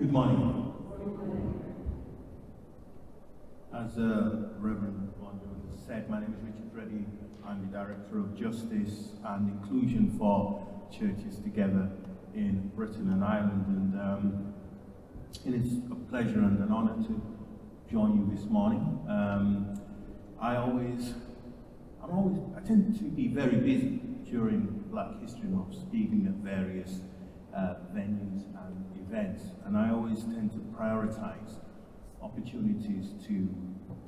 Good morning. As Reverend said, my name is Reddie. I'm the Director of Justice and Inclusion for Churches Together in Britain and Ireland, and it is a pleasure and an honour to join you this morning. I tend to be very busy during Black History Month, speaking at various venues and events, and I always tend to prioritise opportunities to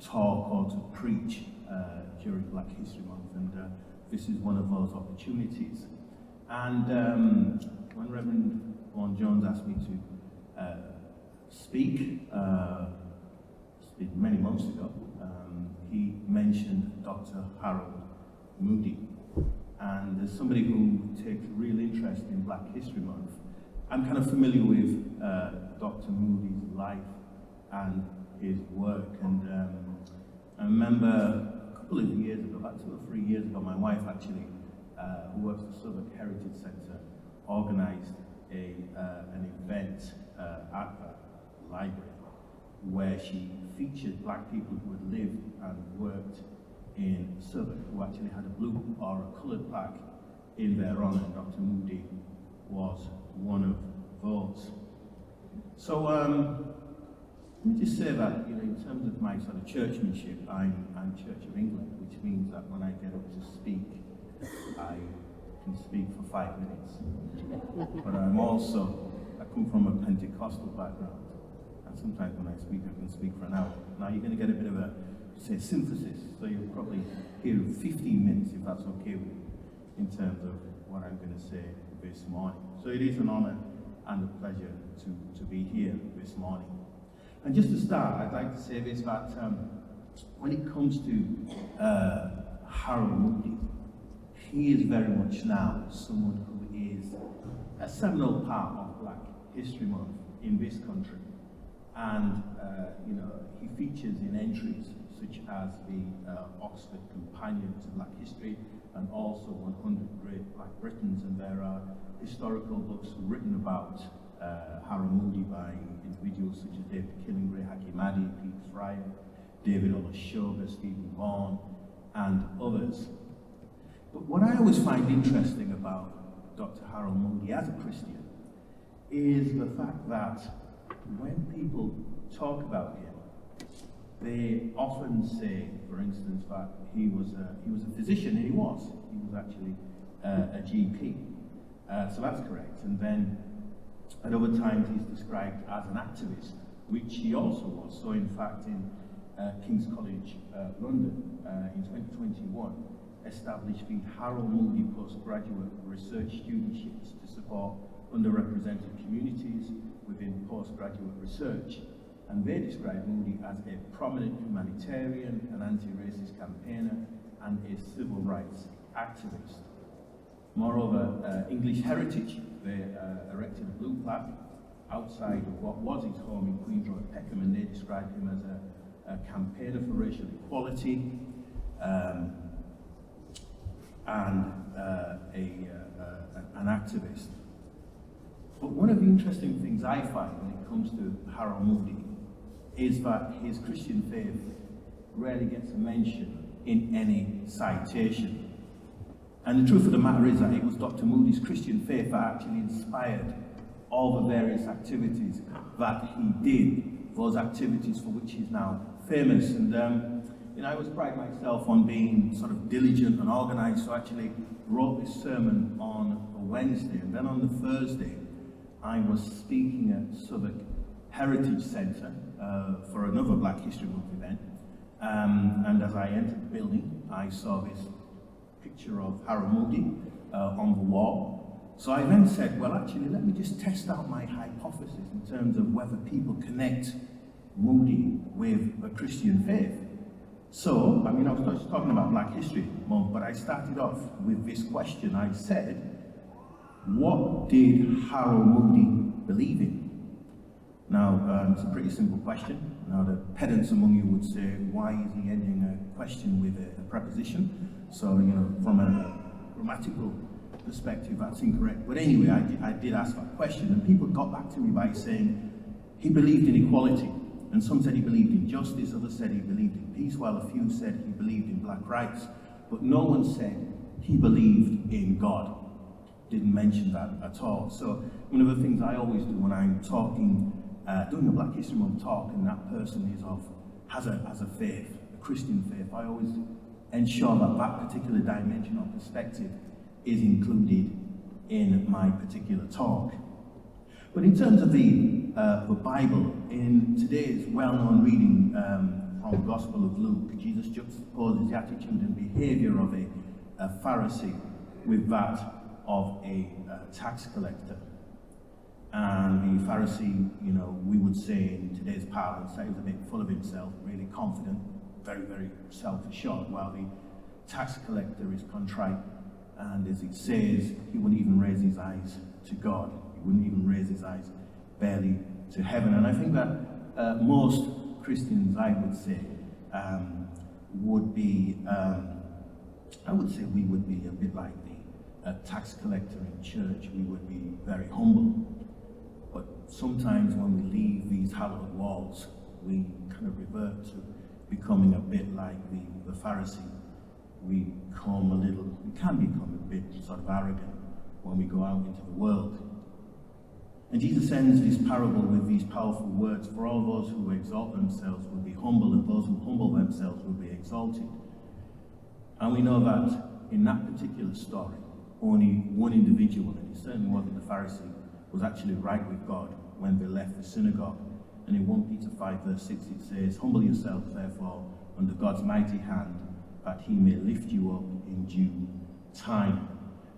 talk or to preach during Black History Month, and this is one of those opportunities. And when Reverend Vaughan Jones asked me to speak many months ago, he mentioned Dr Harold Moody. And as somebody who takes real interest in Black History Month, I'm kind of familiar with Dr. Moody's life and his work. And I remember a couple of years ago, about 2 or 3 years ago, my wife actually, who works at the Southwark Heritage Centre, organised an event at the library where she featured Black people who had lived and worked in Southwark, who actually had a blue or a coloured plaque in their honour. Dr. Moody was one of those. So let me just say that, in terms of my sort of churchmanship, I'm Church of England, which means that when I get up to speak, I can speak for 5 minutes. But I come from a Pentecostal background, and sometimes when I speak, I can speak for an hour. Now you're going to get a bit of a synthesis, so you'll probably hear 15 minutes, if that's okay with you, in terms of what I'm going to say this morning. So it is an honour and a pleasure to be here this morning. And just to start, I'd like to say this, that when it comes to Harold Moody, he is very much now someone who is a seminal part of Black History Month in this country. And he features in entries such as the Oxford Companion to Black History, and also 100 Great Black Britons, and there are historical books written about Harold Moody by individuals such as David Killingray, Hakim Adi, Peter Fryer, David Olashoga, Stephen Vaughan, and others. But what I always find interesting about Dr. Harold Moody as a Christian is the fact that when people talk about him, they often say, for instance, that he was a physician, and he was actually a GP. So that's correct. And then at other times he's described as an activist, which he also was. So in fact, in King's College London in 2021, established the Harold Moody Postgraduate Research Studentships to support underrepresented communities within postgraduate research. And they describe Moody as a prominent humanitarian, an anti-racist campaigner, and a civil rights activist. Moreover, English Heritage, they erected a blue plaque outside of what was his home in Queen's Road, Peckham, and they described him as a campaigner for racial equality, and an activist. But one of the interesting things I find when it comes to Harold Moody is that his Christian faith rarely gets a mention in any citation. And the truth of the matter is that it was Dr. Moody's Christian faith that actually inspired all the various activities that he did, those activities for which he's now famous. And I always pride myself on being sort of diligent and organized, so I actually wrote this sermon on a Wednesday, and then on the Thursday I was speaking at Southwark Heritage Centre for another Black History Month event, and as I entered the building I saw this picture of Harold Moody on the wall. So I then said, well, actually, let me just test out my hypothesis in terms of whether people connect Moody with a Christian faith. So, I was just talking about Black History Month, but I started off with this question. I said, what did Harold Moody believe in? Now, it's a pretty simple question. Now, the pedants among you would say, why is he ending a question with a preposition? So, from a grammatical perspective, that's incorrect. But anyway, I did ask that question, and people got back to me by saying, He believed in equality, and some said he believed in justice, others said he believed in peace, while a few said he believed in black rights. But no one said he believed in God. Didn't mention that at all. So one of the things I always do when I'm talking, doing a Black History Month talk, and that person has a faith, a Christian faith, I always ensure that that particular dimension or perspective is included in my particular talk. But in terms of the Bible, in today's well-known reading from the Gospel of Luke, Jesus juxtaposes the attitude and behavior of a Pharisee with that of a tax collector. And the Pharisee, we would say in today's parlance, he was a bit full of himself, really confident, very, very self-assured, while the tax collector is contrite, and as it says, he wouldn't even raise his eyes to God. He wouldn't even raise his eyes barely to heaven. And I think that most Christians, I would say, would be, I would say we would be a bit like the tax collector in church. We would be very humble. But sometimes when we leave these hallowed walls, we kind of revert to becoming a bit like the Pharisee. We can become a bit sort of arrogant when we go out into the world. And Jesus ends this parable with these powerful words: for all those who exalt themselves will be humble, and those who humble themselves will be exalted. And we know that in that particular story, only one individual, and it certainly wasn't the Pharisee, was actually right with God when they left the synagogue. And in 1 Peter 5 verse 6 it says, humble yourselves therefore under God's mighty hand, that he may lift you up in due time.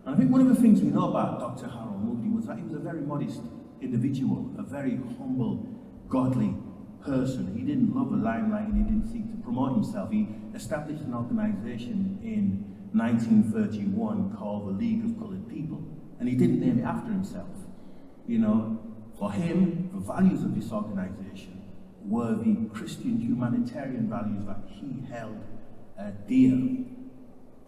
And I think one of the things we know about Dr. Harold Moody was that he was a very modest individual, a very humble, godly person. He didn't love the limelight and he didn't seek to promote himself. He established an organization in 1931 called the League of Colored People, and he didn't name it after himself. For him, the values of this organization were the Christian humanitarian values that he held dear.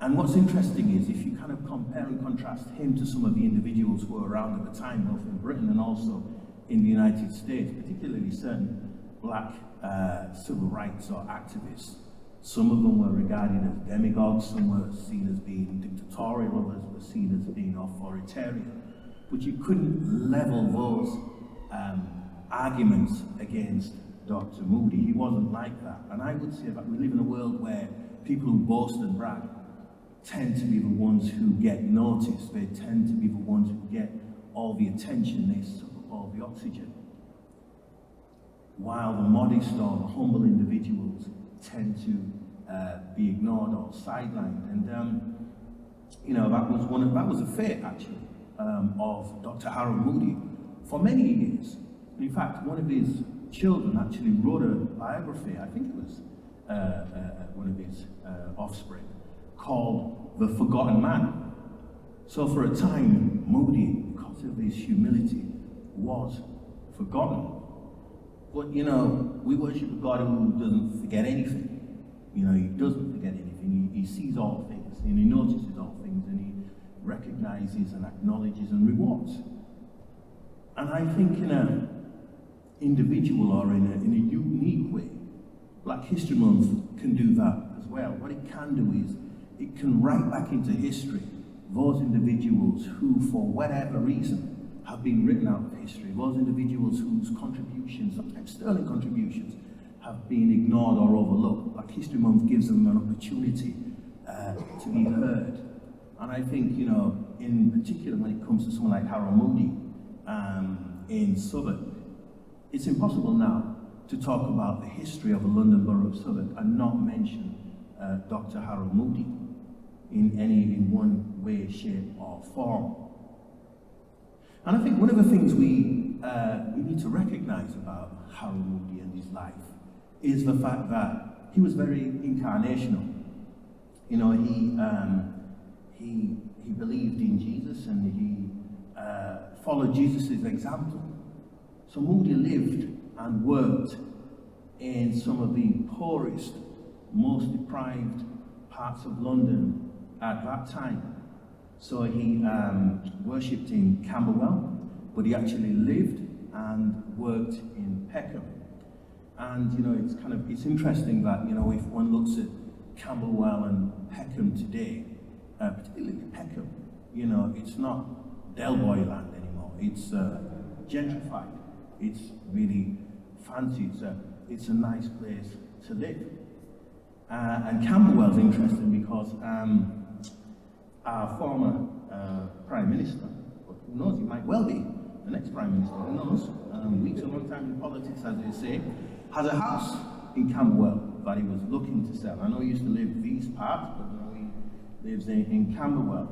And what's interesting is if you kind of compare and contrast him to some of the individuals who were around at the time, both in Britain and also in the United States, particularly certain black civil rights or activists. Some of them were regarded as demagogues, some were seen as being dictatorial, others were seen as being authoritarian. But you couldn't level those arguments against Dr. Moody. He wasn't like that. And I would say that we live in a world where people who boast and brag tend to be the ones who get noticed. They tend to be the ones who get all the attention, they suck up all the oxygen. While the modest or the humble individuals tend to be ignored or sidelined. And that was a fate actually of Dr. Harold Moody for many years. In fact, one of his children actually wrote a biography, I think it was one of his offspring, called The Forgotten Man. So for a time, Moody, because of his humility, was forgotten. But we worship a God who doesn't forget anything. He doesn't forget anything. He sees all things, and he notices all things, and he recognizes and acknowledges and rewards. And I think in an individual or in a unique way, Black History Month can do that as well. What it can do is it can write back into history those individuals who, for whatever reason, have been written out of history, those individuals whose contributions, sometimes sterling contributions, have been ignored or overlooked. Black History Month gives them an opportunity to be heard. And I think, in particular when it comes to someone like Harold Moody in Southwark, it's impossible now to talk about the history of the London Borough of Southwark and not mention Dr. Harold Moody in one way, shape or form. And I think one of the things we need to recognize about Harold Moody and his life is the fact that he was very incarnational. He believed in Jesus and he followed Jesus' example. So Moody lived and worked in some of the poorest, most deprived parts of London at that time. So he worshipped in Camberwell, but he actually lived and worked in Peckham. And it's interesting that if one looks at Camberwell and Peckham today, particularly Peckham, it's not Del Boy land anymore. It's gentrified. It's really fancy. It's a nice place to live. And Camberwell's interesting because our former Prime Minister, but who knows, he might well be the next Prime Minister, who knows, weeks a long time in politics, as they say, has a house in Camberwell that he was looking to sell. I know he used to live these parts, but now he lives in Camberwell.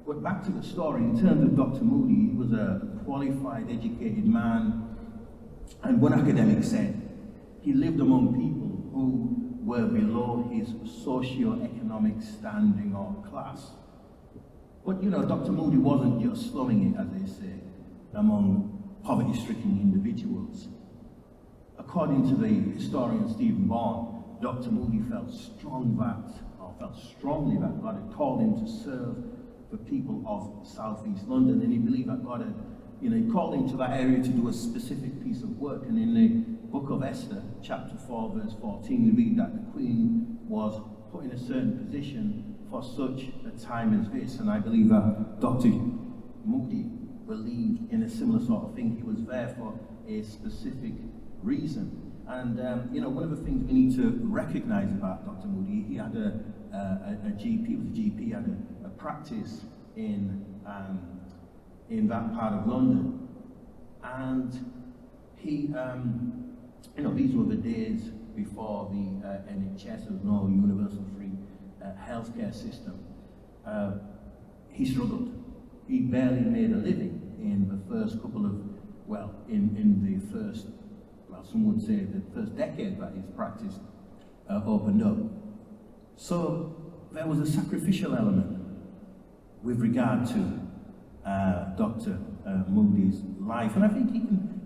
But back to the story, in terms of Dr. Moody, he was a qualified, educated man, and one academic said, he lived among people who were below his socio-economic standing or class. But Dr. Moody wasn't just slumming it, as they say, among poverty-stricken individuals. According to the historian Stephen Bourne, Dr. Moody felt strongly that God had called him to serve the people of Southeast London, and he believed that God had, he called him to that area to do a specific piece of work. And in the book of Esther, chapter 4, verse 14, we read that the queen was put in a certain position for such a time as this. And I believe that Dr. Moody believed in a similar sort of thing. He was there for a specific reason. And one of the things we need to recognize about Dr. Moody, he had a GP, he was a GP, he had a practice in that part of London. And he, these were the days before the NHS, there was no universal free healthcare system. He struggled. He barely made a living in the first couple of, some would say the first decade that his practice opened up. So there was a sacrificial element with regard to Dr. Moody's life, and I think he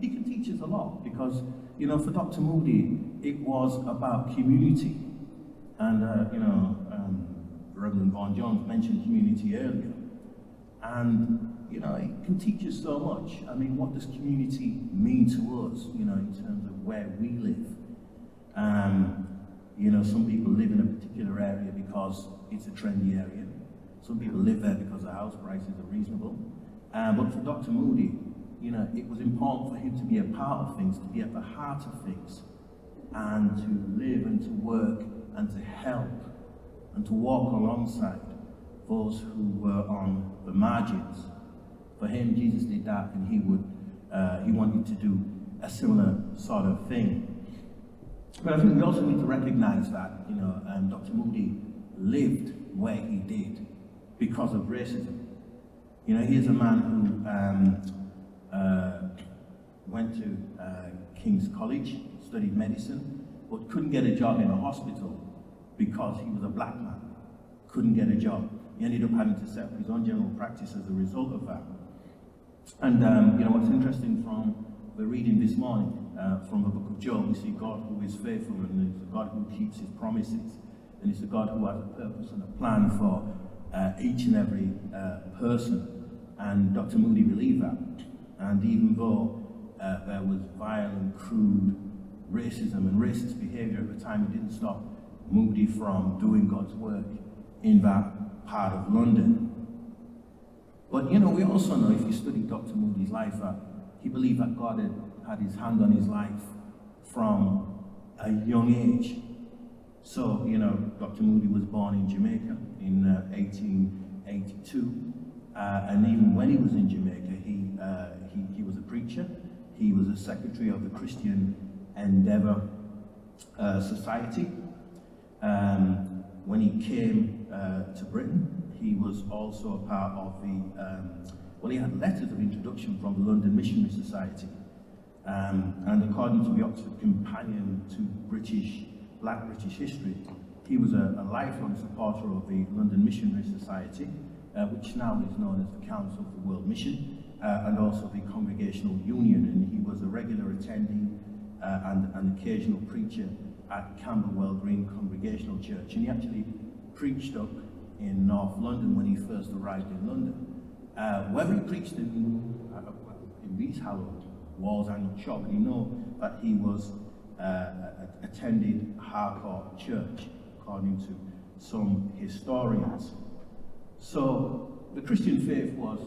can teach us a lot, because for Dr. Moody it was about community, and Reverend Vaughan Jones mentioned community earlier, and it can teach us so much. I mean, what does community mean to us, in terms of where we live? Some people live in a particular area because it's a trendy area. Some people live there because the house prices are reasonable. But for Dr. Moody, it was important for him to be a part of things, to be at the heart of things, and to live and to work and to help and to walk alongside those who were on the margins. For him, Jesus did that, and he wanted to do a similar sort of thing. But I think we also need to recognize that, Dr. Moody lived where he did because of racism. Here's a man who went to King's College, studied medicine, but couldn't get a job in a hospital because he was a black man. Couldn't get a job. He ended up having to set up his own general practice as a result of that. And what's interesting from the reading this morning, from the book of Job, we see God who is faithful, and it's a God who keeps his promises, and it's a God who has a purpose and a plan for each and every person. And Dr. Moody believed that. And even though there was vile and crude racism and racist behavior at the time, it didn't stop Moody from doing God's work in that part of London. But we also know, if you study Dr. Moody's life, that he believed that God had his hand on his life from a young age. So, Dr. Moody was born in Jamaica in 1882. And even when he was in Jamaica, he was a preacher. He was a secretary of the Christian Endeavour Society. When he came to Britain, he was also a part of the, he had letters of introduction from the London Missionary Society. And according to the Oxford Companion to Black British History, he was a lifelong supporter of the London Missionary Society, which now is known as the Council of the World Mission, and also the Congregational Union. And he was a regular attendee and an occasional preacher at Camberwell Green Congregational Church. And he actually preached up in North London when he first arrived in London. Whether he preached in these hallowed walls. I'm not sure, but you know that he was attended Harcourt Church, according to some historians. So the Christian faith was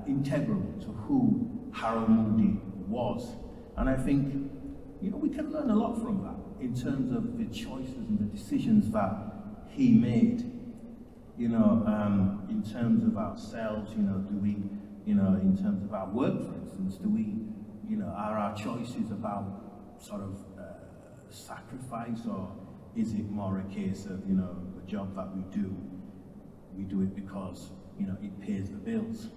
integral to who Harold Moody was. And I think, we can learn a lot from that in terms of the choices and the decisions that he made. In terms of ourselves, do we, in terms of our work, for instance, do we, are our choices about sort of sacrifice, or is it more a case of, the job that we do it because, it pays the bills?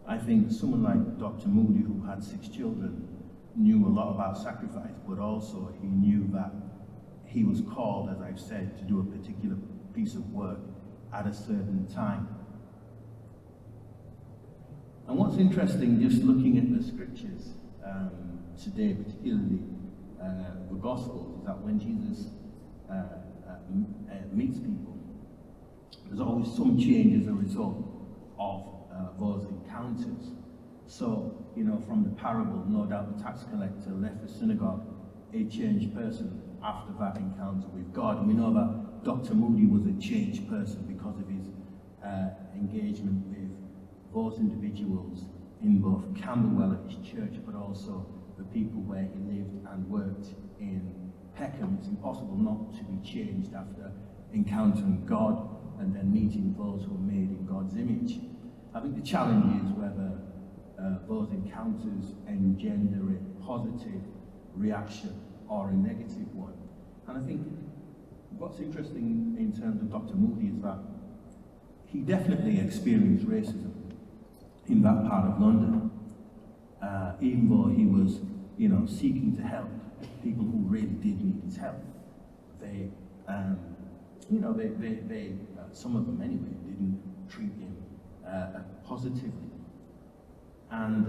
I think someone like Dr. Moody, who had 6 children, knew a lot about sacrifice, but also he knew that he was called, as I've said, to do a particular piece of work at a certain time. And what's interesting, just looking at the scriptures today, particularly the Gospels, is that when Jesus meets people, there's always some change as a result of those encounters. So, from the parable, no doubt the tax collector left the synagogue a changed person after that encounter with God. And we know that Dr. Moody was a changed person because of his engagement with those individuals in both Camberwell at his church, but also the people where he lived and worked in Peckham. It's impossible not to be changed after encountering God and then meeting those who are made in God's image. I think the challenge is whether those encounters engender a positive reaction or a negative one. And I think what's interesting in terms of Dr. Moody is that he definitely experienced racism in that part of London, even though he was, seeking to help people who really did need his help. They, some of them anyway, didn't treat him positively. And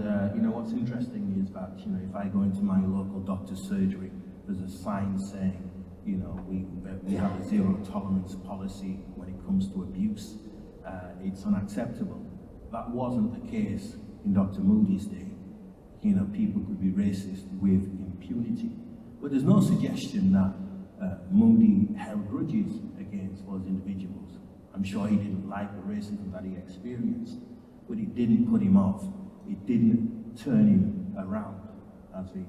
what's interesting is that if I go into my local doctor's surgery, there's a sign saying we have a zero tolerance policy when it comes to abuse. It's unacceptable. That wasn't the case in Dr. Moody's day. People could be racist with impunity. But there's no suggestion that Moody held grudges against those individuals. I'm sure he didn't like the racism that he experienced, but it didn't put him off. It didn't turn him around, as the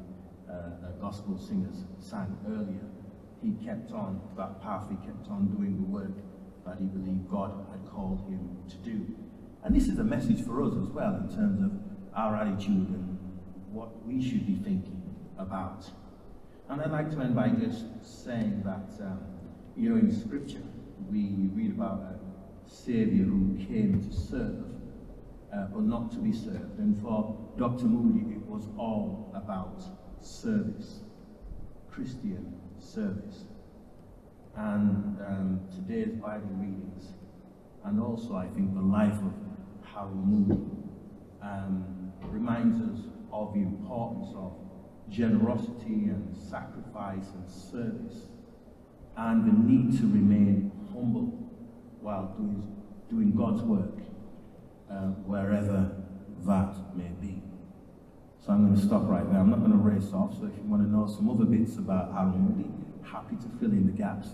gospel singers sang earlier. He kept on that path, he kept on doing the work that he believed God had called him to do. And this is a message for us as well in terms of our attitude and what we should be thinking about. And I'd like to end by just saying that, in Scripture, we read about a Saviour who came to serve, but not to be served. And for Dr. Moody, it was all about service, Christian service. And today's Bible readings, and also I think the life of Harold Moody, reminds us of the importance of generosity and sacrifice and service, and the need to remain humble while doing God's work, wherever that may be. So I'm going to stop right there. I'm not going to race off, so if you want to know some other bits about Harold Moody, happy to fill in the gaps.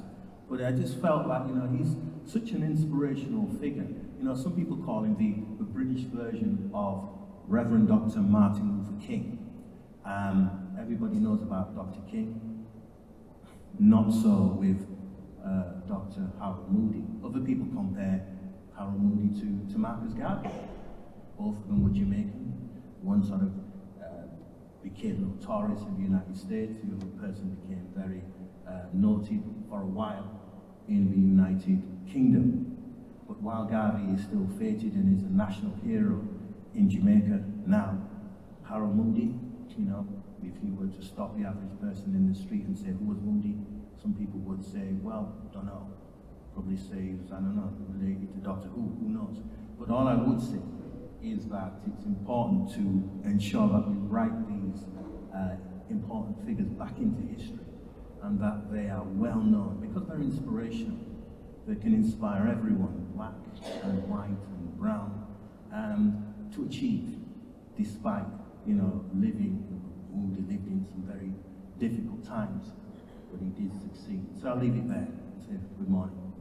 But I just felt like, he's such an inspirational figure. Some people call him the British version of Reverend Dr. Martin Luther King. Everybody knows about Dr. King. Not so with Dr. Harold Moody. Other people compare Harold Moody to Marcus Garvey. Both of them were Jamaican. One sort of became notorious in the United States. The other person became very noted for a while in the United Kingdom. But while Garvey is still feted and is a national hero in Jamaica now, Harold Moody, if you were to stop the average person in the street and say, who was Moody? Some people would say, well, don't know. Probably say, I don't know, related to Doctor Who knows? But all I would say is that it's important to ensure that we write these important figures back into history, and that they are well known, because they're inspirational. They can inspire everyone, black and white and brown, to achieve despite, Moody lived in some very difficult times, but he did succeed. So I'll leave it there. Say good morning.